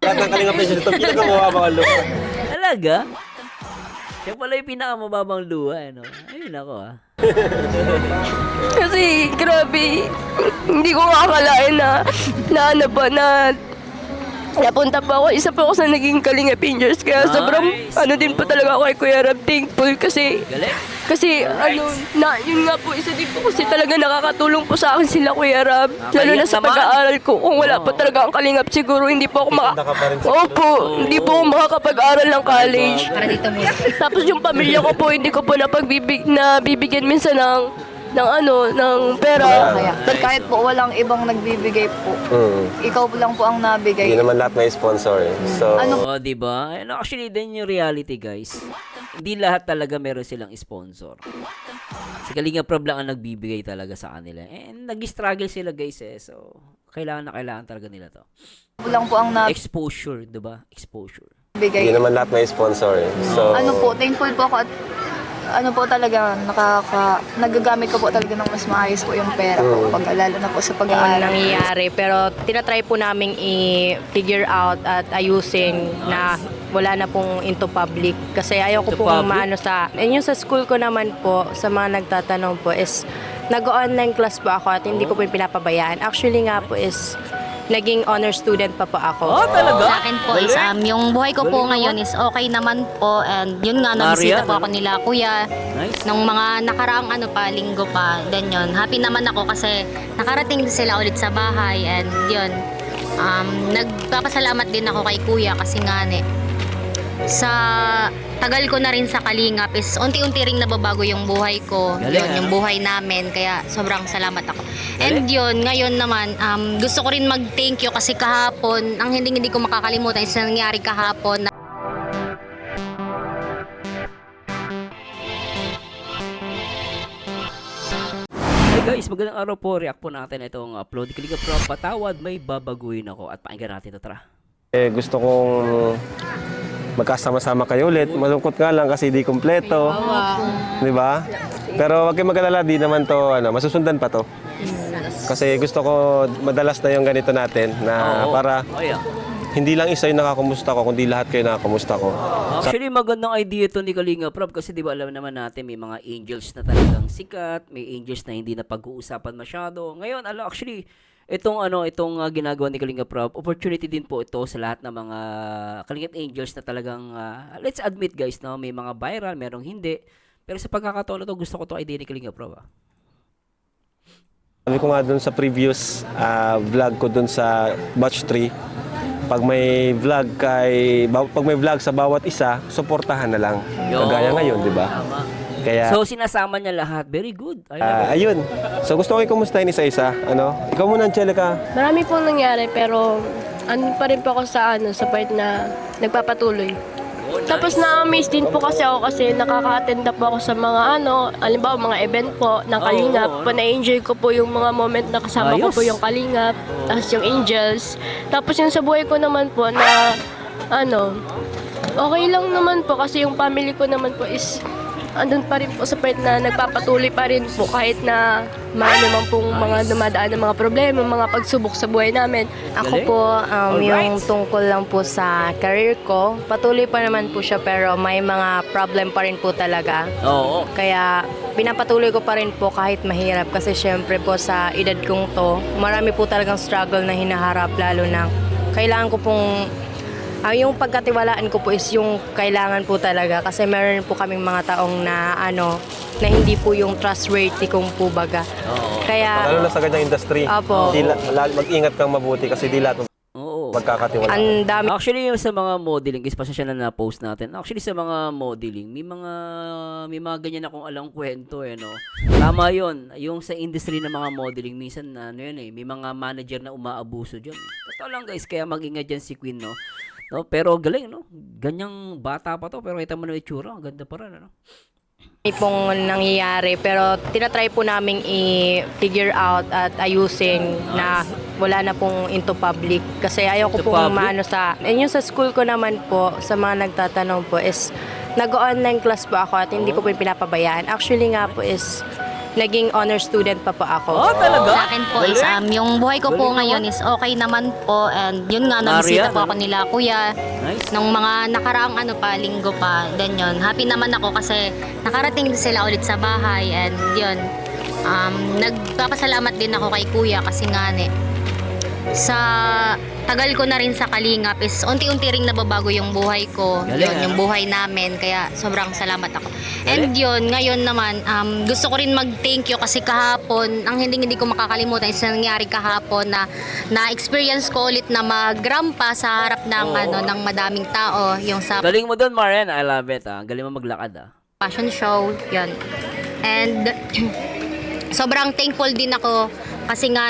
Lahat ng Kalingap Nation ito, pinakamababang ang lupa. Talaga? Siya pala yung pinakamababang luha, ano? Ayun ako, ah. Kasi, grabe, hindi ko akalain na ano pa, na napunta pa ako. Isa pa ako sa naging Kalingap Rangers. Kaya Nice. sobrang, ano din po talaga ako kay Kuya Rab, thankful kasi, Galing. yun nga po, isa din po kasi talaga nakakatulong po sa akin sila Kuya Rab. Lalo na Nakakaiyak sa naman. pag-aaral ko. Kung wala Oo. pa talaga ang Kalingap, siguro hindi po ako Titanda ka pa rin sa Opo, hindi po ako makakapag-aral ng college. Para dito muna. Tapos yung pamilya ko po, hindi ko po nabibigyan minsan ng pera. Kaya, kahit po walang ibang nagbibigay po, ikaw lang po ang Hindi nabigay. naman lahat may sponsor eh. So, Oo, diba? Ano, actually, din yung reality, guys. Hindi lahat talaga meron silang sponsor. Si Kalingap Rob lang ang nagbibigay talaga sa kanila. And nag-struggle sila, guys, eh. So, kailangan talaga nila to. Ikaw lang po ang Exposure, diba? Exposure. nabigay. hindi naman lahat may sponsor eh. So, Ano po, thankful po ako at ano po talaga, nagagamit ko po talaga ng mas maayos po yung pera ko kapag lalo na po sa Ano pag-aaral. nangyayari, pero tinatry po namin i-figure out at ayusin na wala na pong into public kasi ayaw ko Into pong public? maano sa yung sa school ko naman po sa mga nagtatanong po is nag-online class po ako at hindi ko po yung pinapabayaan. Actually nga po is naging honor student pa po ako. Oh, talaga? Sa akin po is yung buhay ko po ngayon is okay naman po, and yun nga, nabisita po ako nila kuya Nice. nung mga nakaraang linggo pa. Then yun, happy naman ako kasi nakarating sila ulit sa bahay, and yun, nagpapasalamat din ako kay kuya kasi nga sa tagal ko na rin sa Kalingap is unti-unti ring nababago yung buhay ko. Galing, Yun, yung ano? buhay namin. Kaya sobrang salamat ako. And yun, ngayon naman, gusto ko rin mag-thank you kasi kahapon, ang hindi ko makakalimutan is nangyari kahapon na Hey guys, magandang araw po. React po natin itong upload. Kalingap Rob, patawad, may babaguhin ako. At pakinggan natin ito, tara. gusto kong magkasama-sama kayo ulit. Malungkot nga lang kasi di kumpleto. Di ba? Pero wag kayong mag-alala, di naman to, masusundan pa to. Kasi gusto ko madalas na yung ganito natin na Oo. para Ayan. hindi lang isa yung nakakumusta ko, kundi lahat kayo nakakumusta ko. Actually, magandang idea ito ni Kalingap Rob kasi di ba alam naman natin may mga angels na talagang sikat, may angels na hindi na pag-uusapan masyado. Ngayon, actually, itong ginagawa ni Kalingap Rob, opportunity din po ito sa lahat ng mga Kalingap angels na talagang let's admit guys, no, may mga viral, merong hindi. Pero sa pagkakataon na to, gusto ko itong idea ni Kalingap Rob. Sabi ko nga dun sa previous vlog ko dun sa Batch 3, pag may vlog sa bawat isa, suportahan na lang. Kagaya ngayon, di ba? Tama. Kaya So, sinasama niya lahat. Very good. ayun. So gusto ko kumustahin isa-isa. Ikaw muna, Angelica. Marami pong nangyari, pero ano pa rin po ako sa part na nagpapatuloy. Tapos na-amaze din po kasi ako kasi nakaka-attend na po ako sa mga halimbawa mga event po ng Kalingap. Na-enjoy ko po yung mga moment na kasama ko Ayos. po yung Kalingap, tapos yung Angels. Tapos yung sa buhay ko naman po na okay lang naman po kasi yung family ko naman po is andun pa rin po sa part na nagpapatuloy pa rin po kahit na may naman pong mga dumadaan ng mga problema, mga pagsubok sa buhay namin. Ako po, yung tungkol lang po sa career ko, patuloy pa naman po siya pero may mga problem pa rin po talaga. Oo. Kaya pinapatuloy ko pa rin po kahit mahirap kasi syempre po sa edad kong to, marami po talagang struggle na hinaharap lalo na kailangan ko pong yung pagkatiwalaan ko po is yung kailangan po talaga kasi meron po kaming mga taong na na hindi po yung trustworthy kung po baga. Kaya Lalo na sa ganyang industry. Apo. Mag-ingat kang mabuti kasi di lahat Oo. magkakatiwala. ang dami Actually, yung sa mga modeling, guys, pasensya na na-post natin. Actually, sa mga modeling, may mga ganyan akong alang kwento, no? Tama yun. Yung sa industry ng mga modeling, minsan, may mga manager na umaabuso dyan. Totoo lang, guys, kaya mag-ingat dyan si Queen, no? Pero galing, no? Ganyang bata pa to, pero kita mo na itsura, ang ganda pa rin, ano? pong nangyayari pero tinatry po namin i-figure out at ayusin na wala na pong into public kasi ayaw ko Into pong public? maano sa yung sa school ko naman po sa mga nagtatanong po is nag-online class po ako at hindi ko po yung pinapabayaan. Actually nga po is naging honor student pa po ako. Oh, talaga? Sa akin po is, yung buhay ko po ngayon is okay naman po. And yun nga, nabisita po ako nila kuya. Nice. Nung mga nakaraang linggo pa. Then yun, happy naman ako kasi nakarating sila ulit sa bahay. And yun, nagpapasalamat din ako kay kuya kasi nga sa tagal ko na rin sa Kalingap is unti-unti ring nababago yung buhay ko. Galing, Yun, yung buhay namin. Kaya sobrang salamat ako. And yun, ngayon naman, gusto ko rin mag-thank you kasi kahapon, ang hindi ko makakalimutan is nangyari kahapon na-experience ko ulit na magrampa sa harap ng, ng madaming tao. Yung sa Galing mo doon, Marian. I love it. Galing mo maglakad. fashion show. Yun. And sobrang thankful din ako kasi nga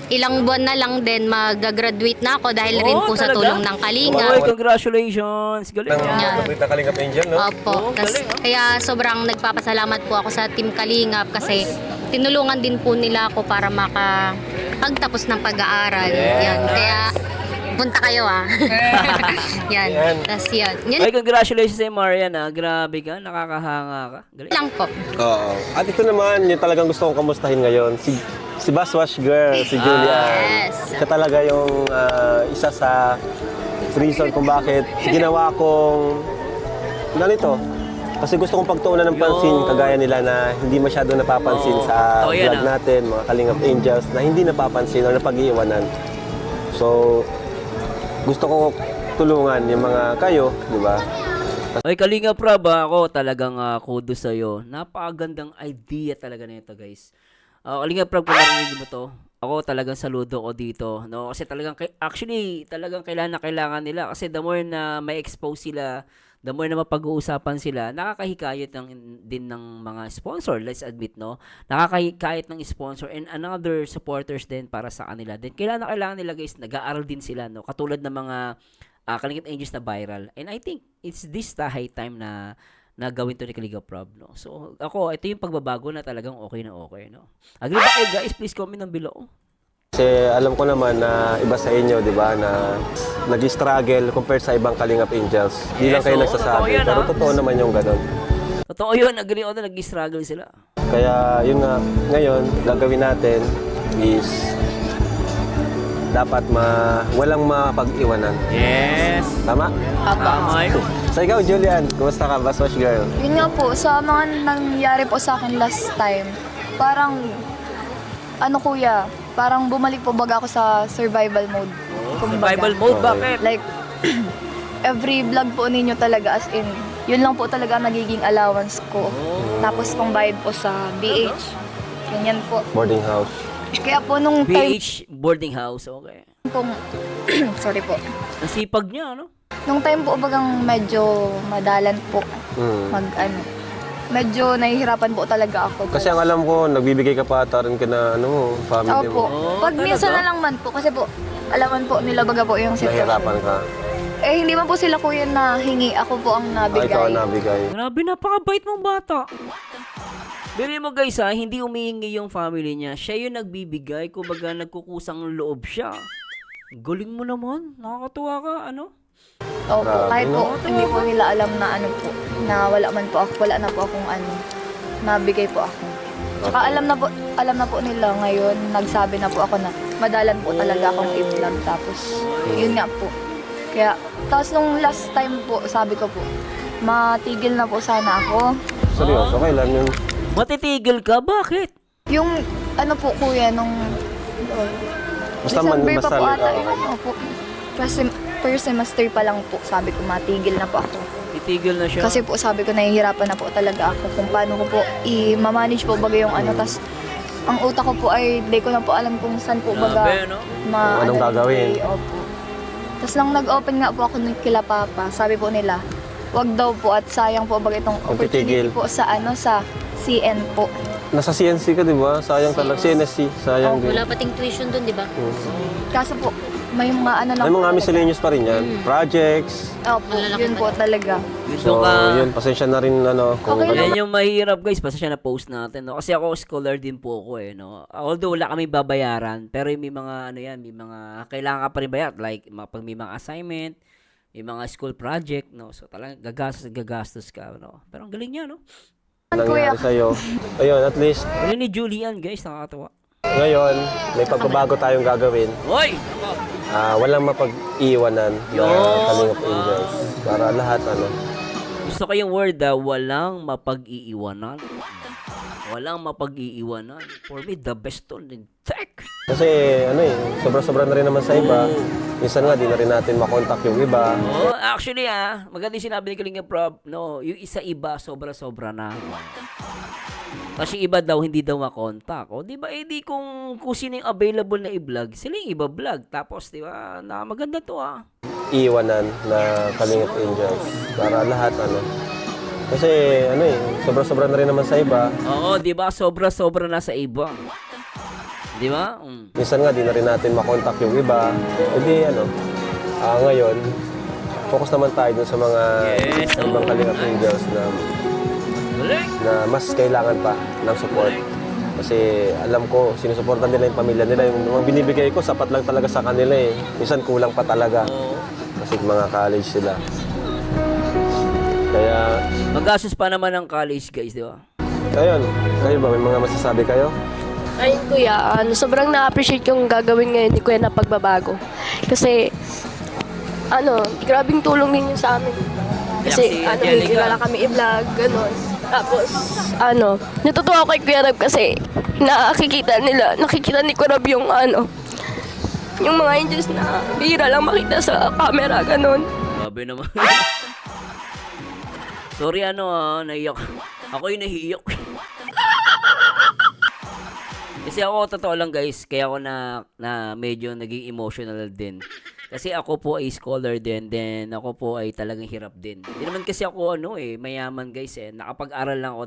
ilang buwan na lang din mag-graduate na ako dahil rin po sa talaga? tulong ng Kalingap. Oy, congratulations. Galing. Yan. Complete na Kalingap Angel, no? Opo. Kaya sobrang nagpapasalamat po ako sa Team Kalingap kasi tinulungan din po nila ako para makapagtapos ng pag-aaral. Yan. Kaya punta kayo Yan. Tapos yan. Ay, congratulations sa Marian. Grabe ka. Nakakahanga ka. Galing. Lang po. Oo. At ito naman, yung talagang gusto kong kamustahin ngayon, si Baswash Girl, si Julian. Yes. Siya talaga yung isa sa reason kung bakit ginawa kong ganito. Kasi gusto kong pagtuunan ng pansin, kagaya nila na hindi masyado napapansin sa Totoo yan, vlog natin, mga Kalingap Angels, na hindi napapansin o napag-iiwanan. So, gusto ko tulungan yung mga kayo, di ba? Ay, Kalinga Prab, ako talagang kudos sa'yo. Napakagandang idea talaga nito, guys. Kalinga Prab, kung narinig mo to, ako talagang saludo ko dito. No? Kasi talagang, actually, talagang kailangan nila. Kasi the more na may expose sila, the more na mapag-uusapan sila, nakakahikayat din ng mga sponsor, let's admit, no? Nakakahikayat ng sponsor and another supporters din para sa kanila. Then, kailangan nila, guys, nag-aaral din sila, no? Katulad ng mga Kalingap Angels na viral. And I think, it's this high time na gawin to ni Kalinga Prab, no? So, ako, ito yung pagbabago na talagang okay na okay, no? Agree ba kayo, guys? Please comment down below. Kasi alam ko naman na iba sa inyo, di ba, na nag-struggle compared sa ibang Kalingap Angels. Di lang kayo oo, nagsasabi, totoo yan, pero totoo naman yung ganun. Totoo yun, agree ako na nag-struggle sila. Kaya yun nga, ngayon, gagawin natin is dapat walang mapag-iwanan. Yes. Tama? Tama yun. So ikaw, Julian, kumusta ka, Baswash Girl? Yun nga po, sa mga nangyari po sa akin last time, parang, kuya, parang bumalik po baga ako sa survival mode. Kumbaga. Survival mode, bakit? Like, every vlog po ninyo talaga, as in, yun lang po talaga nagiging allowance ko. Tapos pangbayad po sa BH. Ganyan po. Boarding house. Kaya po nung time BH boarding house, okay. pong, sorry po. Ang sipag niya, ano? Nung time po bagang medyo madalan po, medyo nahihirapan po talaga ako. Kasi ang alam ko, nagbibigay ka pa ata rin ka na family Opo. mo. Pag minsan na lang man po, kasi po, alaman po nila baga po yung Nahihirapan sitwasyon. ka. Eh, hindi man po sila kuya na hingi. Ako po ang nabigay. Ikaw ang nabigay. Grabe, napakabait mong bata. Bili mo guys hindi umihingi yung family niya. Siya yung nagbibigay, kumbaga nagkukusang loob siya. Galing mo naman, nakakatuwa ka, ano? Opo, Grabe, kahit po, no? hindi po nila alam na na wala man po ako, wala na po akong nabigay po ako. Tsaka alam na po nila ngayon, nagsabi na po ako na madalan po talaga akong i-vlog. Tapos, yun nga po. Kaya, tapos nung last time po, sabi ko po, matigil na po sana ako. Seryoso, kailan yun? Matitigil ka? Bakit? Yung, po kuya, nung December pa po ata yun. Opo. Kasi first semester pa lang po, sabi ko, matigil na po ako. Titigil na siya. Kasi po sabi ko, nahihirapan na po talaga ako kung paano ko po i-manage po baga yung tas ang utak ko po ay di ko na po alam kung saan po baga Grabe, no? Anong gagawin? Opo. Tapos nang nag-open nga po ako ng kila Papa, sabi po nila, wag daw po at sayang po baga itong Huwag opportunity titigil. po sa sa CN po. Nasa CNC ka, di ba? Sayang talaga. CNSC, sayang din. Wala pating tuition dun, di ba? Kaso po, may mga lang May po mga talaga. miscellaneous pa rin yan. Projects. Opo, yun po talaga. Gusto So, ka. yun, pasensya na rin, kung Okay lang. Yan yung mahirap guys, basta siya na-post natin, no? Kasi ako, scholar din po ako, no? Although wala kami babayaran, pero may mga, may mga kailangan ka pa rin bayad. Like, pag may mga assignment, may mga school project, no? So, talagang gagastos ka, no? Pero ang galing niya, no? nangyari sa'yo. Ayun, at least Ano ni Julian, guys, nakakatawa. ngayon, may pagbabago tayong gagawin. Hoy! Walang mapag-iwanan na Yun. Kalingap Angels. Para lahat, Gusto ko yung word, walang mapag-iiwanan. Walang mapag-iiwanan. For me, the best tool in tech. Kasi, sobra-sobra na rin naman sa iba. Minsan nga, di na rin natin makontak yung iba. Oh, actually, maganda yung sinabi ni Kalinga Prab, no, yung isa iba, sobra-sobra na. Kasi iba daw, hindi daw makontak. O, di ba, di kung sino yung available na i-vlog, sila yung iba-vlog. Tapos, di ba, maganda to, Iwanan na Kalingap Angels. Para lahat, Kasi, sobra-sobra na rin naman sa iba. Oo, di ba, sobra-sobra na sa iba. Di ba? Minsan nga, di na rin natin makontak yung iba. Ngayon, focus naman tayo dun sa mga ibang Kalingap Angels Galing. na mas kailangan pa ng support. Kasi alam ko, sinusuportan nila yung pamilya nila. Yung mga binibigay ko, sapat lang talaga sa kanila eh. Minsan kulang pa talaga. Oo. Kasi mga college sila. Kaya, Magastos pa naman ng college, guys, di ba? ayun. Kayo ba? May mga masasabi kayo? Ayun kuya, sobrang na-appreciate yung gagawin ngayon ni kuya na pagbabago. Kasi, grabing tulong din yun sa amin. Kasi, Si Angelica. hindi wala kami i-vlog, gano'n. Tapos, natutuwa ako kay Kuya Rab kasi nakikita ni Kuya Rab yung yung mga angels na bihira lang makita sa camera, gano'n. Grabe naman. Sorry, naiyak. Ako yung nahiiyak. Kasi ako, totoo lang guys, kaya ako na medyo naging emotional din. Kasi ako po ay scholar din, then ako po ay talagang hirap din. Hindi naman kasi ako mayaman guys nakapag-aral lang ako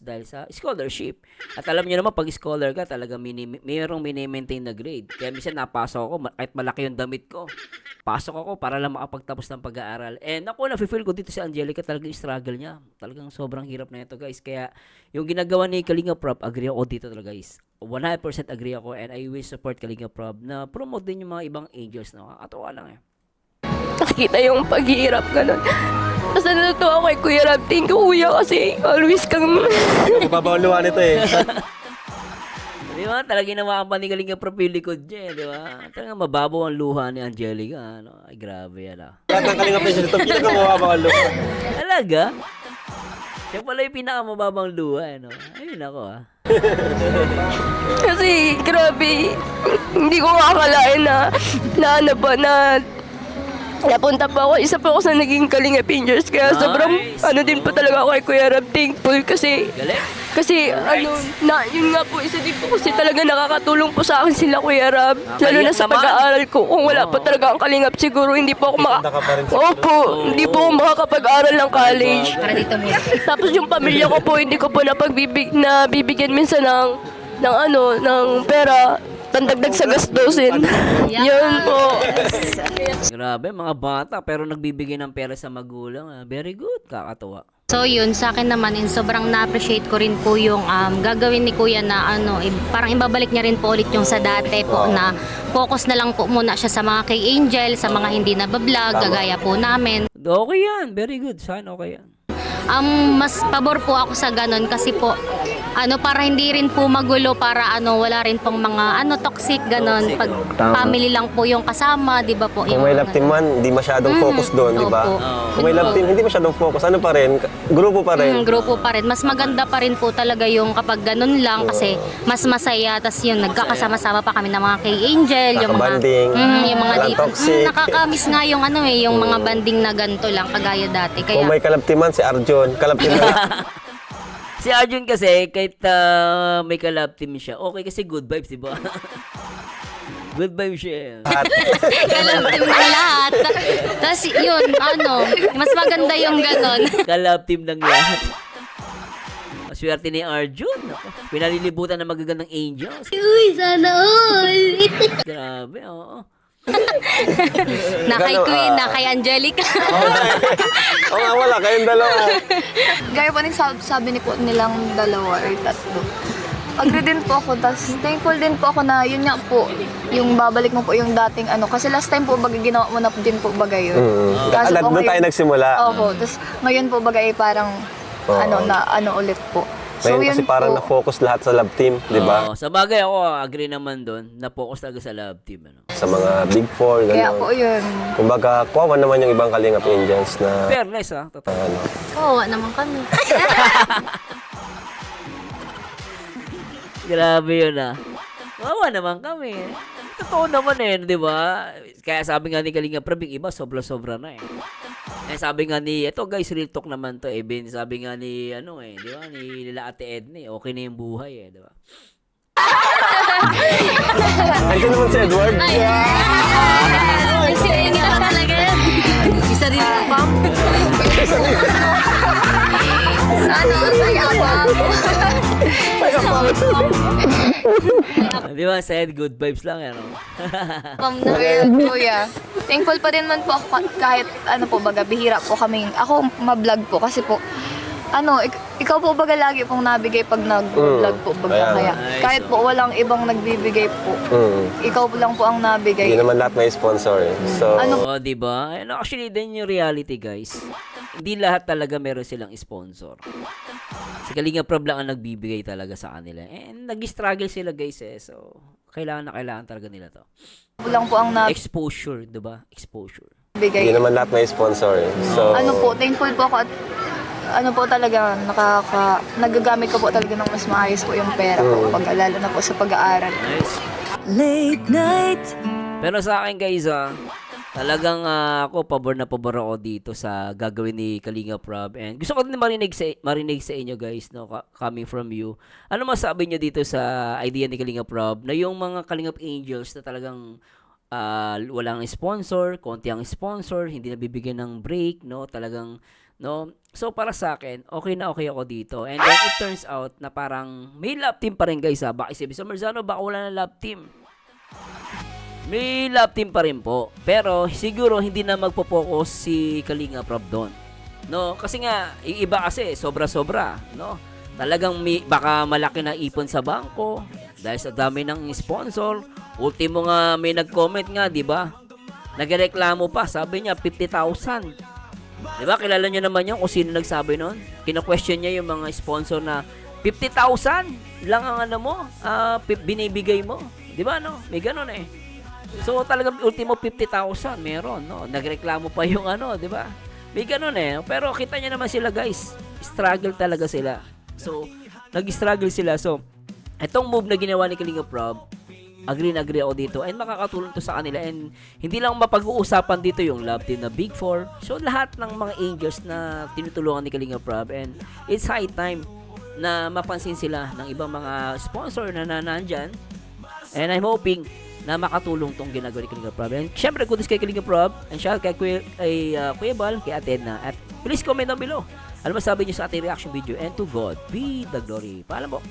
dahil sa scholarship. At alam niyo naman, pag scholar ka, talagang mayroong mini-maintain na grade. Kaya minsan napasok ako, kahit malaki yung damit ko. Pasok ako para lang makapagtapos ng pag-aaral. And ako, na-feel ko dito si Angelica, talagang struggle niya. Talagang sobrang hirap na ito guys. Kaya yung ginagawa ni Kalinga Prab, agree ako dito talaga guys. 100% agree ako and I will support Kalinga Prab na promote din yung mga ibang angels na nakakatawa lang Nakikita yung paghihirap, gano'n. Basta natutuwa ako kay Kuya Rab. Thank you, Kuya, kasi always kang... Ibabawang luha nito eh. Di ba? Talagang ginawa pa ni Kalinga Prab yung likod niya, di ba? Talagang mababaw ang luha ni Angelica, Ay, grabe yan, Lahat ng Kalingap Angels ito, pinakamababang ang luha. Talaga? Siya pala yung pinakamababang luha, Ayun ako, Kasi, grabe, hindi ko makakalain na napunta pa ako. Isa pa ako sa naging Kalinga Angels. Kaya Nice. sobrang, din po talaga ako kay Kuya Rab. Thankful kasi, Galing. yun nga po, isa din po kasi talaga nakakatulong po sa akin sila Kuya Rab. Lalo na Nakakaiyak sa naman. pag-aaral ko. Kung wala pa talaga ang Kalingap, siguro hindi po ako Titanda ka pa rin sa Opo, hindi po ako makakapag-aral ng college. Para dito muna. Tapos yung pamilya ko po, hindi ko po nabibigyan minsan ng pera, pandagdag sa gastusin. Yun po. Grabe, mga bata, pero nagbibigay ng pera sa magulang. Very good, kakatuwa. So yun, sa akin naman, sobrang na-appreciate ko rin po yung gagawin ni Kuya na parang ibabalik niya rin po ulit yung sa dati po na focus na lang po muna siya sa mga kay Angel, sa mga hindi nabablog, gagaya po namin. Okay yan, very good. Sana okay yan. Mas pabor po ako sa ganun kasi po para hindi rin po magulo, para wala rin pong mga toxic ganun. Pag family lang po yung kasama, 'di ba po? Kung may love team man, hindi masyadong focus doon, di ba? opo. Kung may love team, hindi masyadong focus. Ano pa rin? Grupo pa rin. Grupo pa rin. Mas maganda pa rin po talaga yung kapag ganun lang kasi mas masaya. Tas yun, nagkakasama-sama pa kami ng mga kay Angel, yung mga Nakabanding. yung mga Walang dito. toxic. Nakakamiss nga yung yung mga banding na ganito lang kagaya dati. Kaya Kung may kalab team man, si Arjun, kalab team na. Si Arjun kasi, kahit may kalab team siya, okay kasi good vibes, di ba? Good vibes siya. alam team ng lahat. Tapos yun, mas maganda yung ganon. Kalab team ng lahat. Maswerte ni Arjun. Ako, pinalilibutan ng magagandang angels. Uy, sana all! Grabe, oo. na kay Queen, na kay Angelica. Oo nga, wala. Kayong dalawa. Gaya po sabi ni po nilang dalawa or tatlo. Agree din po ako, tas thankful din po ako na yun nga po, yung babalik mo po yung dating kasi last time po baga ginawa mo na din po baga yun. Kaso po Doon tayo ngayon- nagsimula. Opo, tas ngayon po baga parang Oo. na ulit po. Ngayon kasi parang na-focus lahat sa love team, di ba? Sa bagay ako, agree naman doon. Na-focus talaga sa love team. Ano? Sa mga Big Four, Kaya gano'n. po yun. Kumbaga, kuwawa naman yung ibang Kalingap Angels na Fairness, ha? Totoo. ano. Kawawa naman kami. Grabe yun, ah. Wawa naman kami. Totoo naman di ba? Kaya sabi nga ni Kalinga Prab, yung iba sobra-sobra na sabi nga ni, ito guys, real talk naman to Ben, sabi nga ni, di ba, ni Lila Ate Edna, okay na yung buhay di ba? Ayun naman si Edward. Kasi nga talaga yan. Isa din ang pump. Di ba, said good vibes lang, Pump na. Kaya, kuya, thankful pa rin man po ako kahit baga, bihira po kaming, ako ma-vlog po kasi po, ikaw po baga lagi pong nabigay pag nag-vlog po baga. Kaya Nice. kahit po walang ibang nagbibigay po, ikaw po lang po ang nabigay. Hindi naman lahat may sponsor. So, Di ba? Actually, din yung reality, guys. Hindi lahat talaga meron silang sponsor. Si Kalinga Prab lang ang nagbibigay talaga sa kanila. And nag-struggle sila, guys, So, kailangan talaga nila to. Ikaw lang po ang Exposure, di ba? Exposure. hindi nabigay. naman lahat may sponsor. So, Thankful po ako at talaga, nagagamit ko po talaga ng mas maayos po yung pera po, lalo na po sa pag-aaral. Nice. Late night. Pero sa akin, guys, talagang ako, pabor na pabor ako dito sa gagawin ni Kalinga Prab. And gusto ko din marinig sa inyo, guys, coming from you. Ano masabi nyo dito sa idea ni Kalinga Prab na yung mga Kalingap Angels na talagang walang sponsor, konti ang sponsor, hindi nabibigyan ng break, talagang, So, para sa akin, okay na okay ako dito. And then, it turns out na parang may love team pa rin, guys, Baka isipin sa Marzano, baka wala na love team. May love team pa rin po. Pero siguro hindi na magpo-focus si Kalinga Prab doon. Kasi nga yung iba kasi sobra-sobra, Talagang baka malaki na ipon sa bangko dahil sa dami ng sponsor. Ultimo nga may nag-comment nga, 'di ba? Nagreklamo pa, sabi niya 50,000. 'Di ba? Kilala niyo naman 'yung kung sino nagsabi noon. Kino-question niya yung mga sponsor na 50,000 lang ang binibigay mo. 'Di ba May ganun So talagang ultimo 50,000 meron, Nagreklamo pa yung 'di ba? May ganun Pero kita niyo naman sila, guys. Struggle talaga sila. So nag-struggle sila. So itong move na ginawa ni Kalinga Prab, agree ako dito and makakatulong to sa kanila and hindi lang mapag-uusapan dito yung love team na Big Four. So lahat ng mga angels na tinutulungan ni Kalinga Prab and it's high time na mapansin sila ng ibang mga sponsor na nandyan and I'm hoping na makatulong tong ginagawa ni Kalinga Prab. And syempre, kudos kay Kalinga Prab and shout kay Kuya Bal, kay Ate Edna. At please comment down below. Ano masabi niyo sa ating reaction video and to God be the glory. Paalam po.